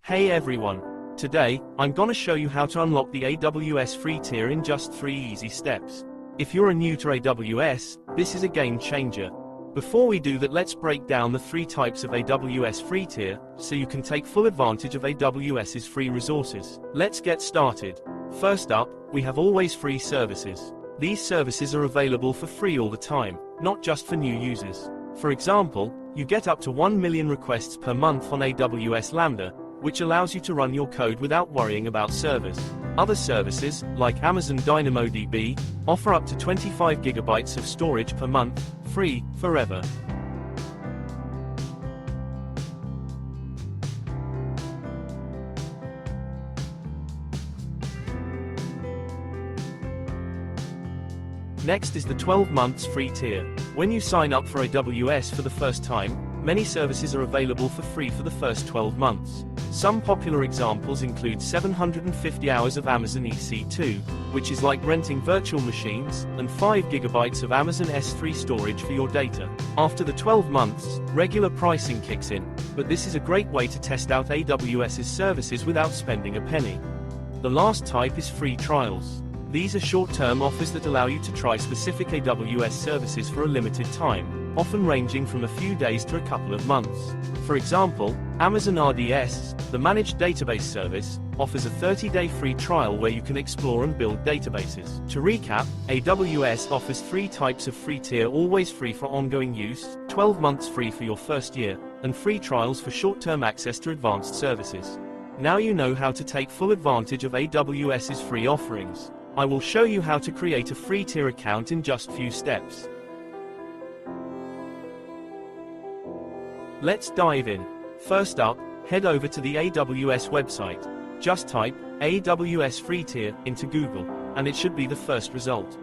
Hey everyone! Today, I'm gonna show you how to unlock the AWS Free Tier in just 3 easy steps. If you're new to AWS, this is a game changer. Before we do that, let's break down the 3 types of AWS Free Tier, so you can take full advantage of AWS's free resources. Let's get started. First up, we have always free services. These services are available for free all the time, not just for new users. For example, you get up to 1 million requests per month on AWS Lambda, which allows you to run your code without worrying about servers. Other services, like Amazon DynamoDB, offer up to 25 gigabytes of storage per month, free, forever. Next is the 12 months free tier. When you sign up for AWS for the first time, many services are available for free for the first 12 months. Some popular examples include 750 hours of Amazon EC2, which is like renting virtual machines, and 5 gigabytes of Amazon S3 storage for your data. After the 12 months, regular pricing kicks in, but this is a great way to test out AWS's services without spending a penny. The last type is free trials. These are short-term offers that allow you to try specific AWS services for a limited time, often ranging from a few days to a couple of months. For example, Amazon RDS, the managed database service, offers a 30-day free trial where you can explore and build databases. To recap, AWS offers 3 types of free tier: always free for ongoing use, 12 months free for your first year, and free trials for short-term access to advanced services. Now you know how to take full advantage of AWS's free offerings. I will show you how to create a free tier account in just few steps. Let's dive in. First up, head over to the AWS website. Just type AWS Free Tier into Google, and it should be the first result.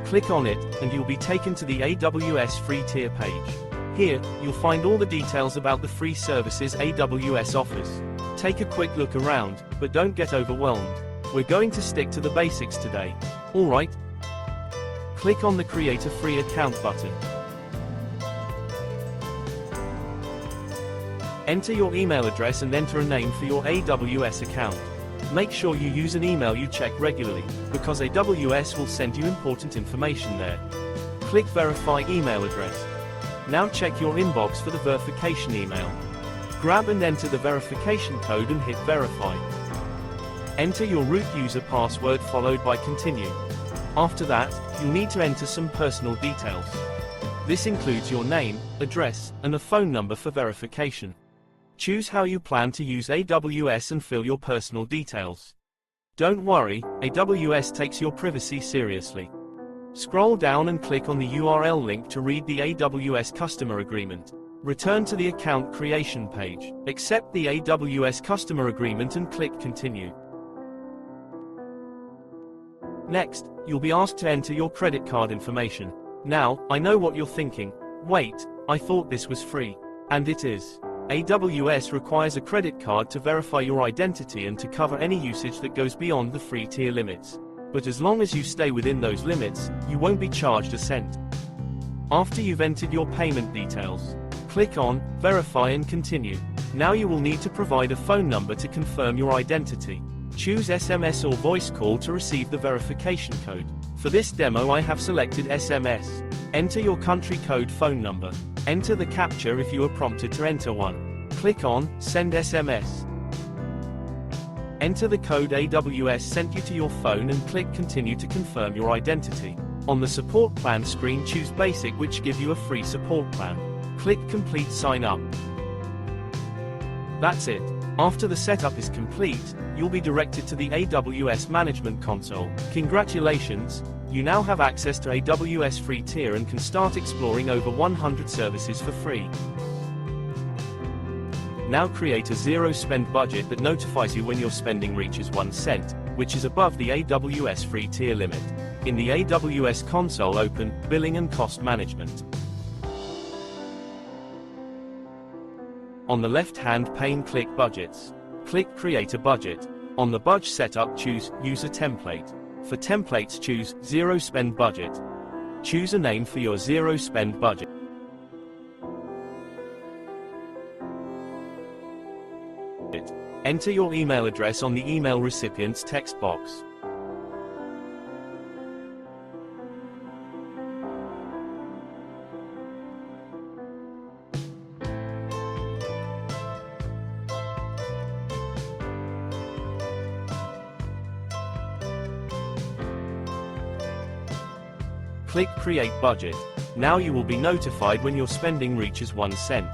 Click on it, and you'll be taken to the AWS Free Tier page. Here, you'll find all the details about the free services AWS offers. Take a quick look around, but don't get overwhelmed. We're going to stick to the basics today. Alright? Click on the Create a Free Account button. Enter your email address and enter a name for your AWS account. Make sure you use an email you check regularly, because AWS will send you important information there. Click Verify Email Address. Now check your inbox for the verification email. Grab and enter the verification code and hit Verify. Enter your root user password followed by Continue. After that, you'll need to enter some personal details. This includes your name, address, and a phone number for verification. Choose how you plan to use AWS and fill your personal details. Don't worry, AWS takes your privacy seriously. Scroll down and click on the URL link to read the AWS Customer Agreement. Return to the account creation page. Accept the AWS Customer Agreement and click Continue. Next, you'll be asked to enter your credit card information. Now, I know what you're thinking. Wait, I thought this was free. And it is. AWS requires a credit card to verify your identity and to cover any usage that goes beyond the free tier limits. But as long as you stay within those limits, you won't be charged a cent. After you've entered your payment details, click on Verify and Continue. Now you will need to provide a phone number to confirm your identity. Choose SMS or voice call to receive the verification code. For this demo I have selected SMS. Enter your country code phone number. Enter the CAPTCHA if you are prompted to enter one. Click on Send SMS. Enter the code AWS sent you to your phone and click Continue to confirm your identity. On the support plan screen, choose Basic, which give you a free support plan. Click Complete Sign Up. That's it. After the setup is complete, you'll be directed to the AWS Management Console. Congratulations! You now have access to AWS Free Tier and can start exploring over 100 services for free. Now create a zero-spend budget that notifies you when your spending reaches 1 cent, which is above the AWS Free Tier limit. In the AWS console, open Billing and Cost Management. On the left-hand pane, click Budgets. Click Create a Budget. On the budget setup, choose Use a Template. For templates, choose Zero Spend Budget. Choose a name for your zero spend budget. Enter your email address on the email recipient's text box. Click Create Budget. Now you will be notified when your spending reaches 1 cent.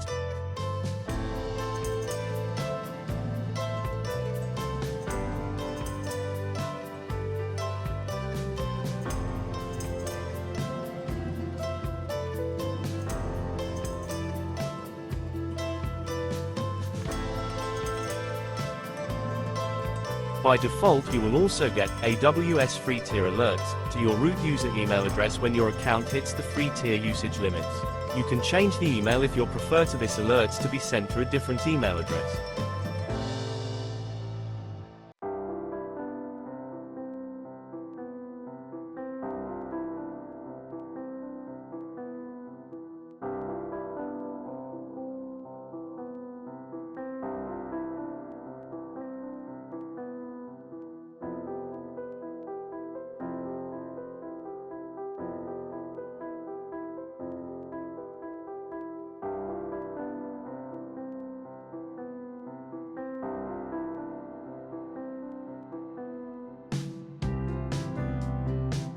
By default, you will also get AWS Free Tier alerts to your root user email address when your account hits the free tier usage limits. You can change the email if you prefer to this alerts to be sent to a different email address.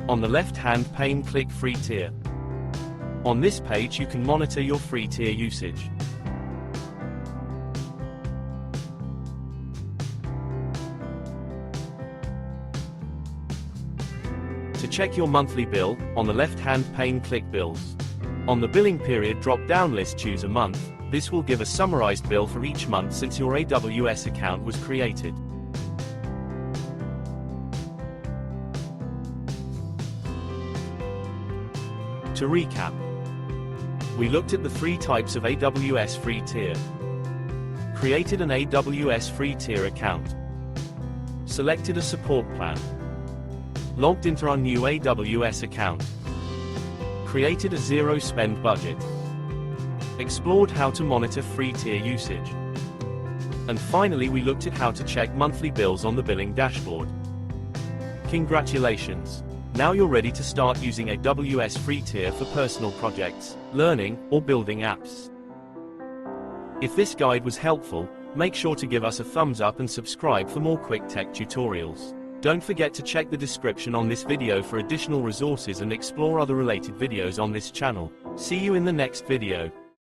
On the left-hand pane, click Free Tier. On this page you can monitor your free tier usage. To check your monthly bill, on the left-hand pane click Bills. On the billing period drop-down list choose a month. This will give a summarized bill for each month since your AWS account was created. To recap, we looked at the 3 types of AWS Free Tier, created an AWS Free Tier account, selected a support plan, logged into our new AWS account, created a zero spend budget, explored how to monitor free tier usage, and finally we looked at how to check monthly bills on the billing dashboard. Congratulations! Now you're ready to start using AWS Free Tier for personal projects, learning, or building apps. If this guide was helpful, make sure to give us a thumbs up and subscribe for more quick tech tutorials. Don't forget to check the description on this video for additional resources and explore other related videos on this channel. See you in the next video.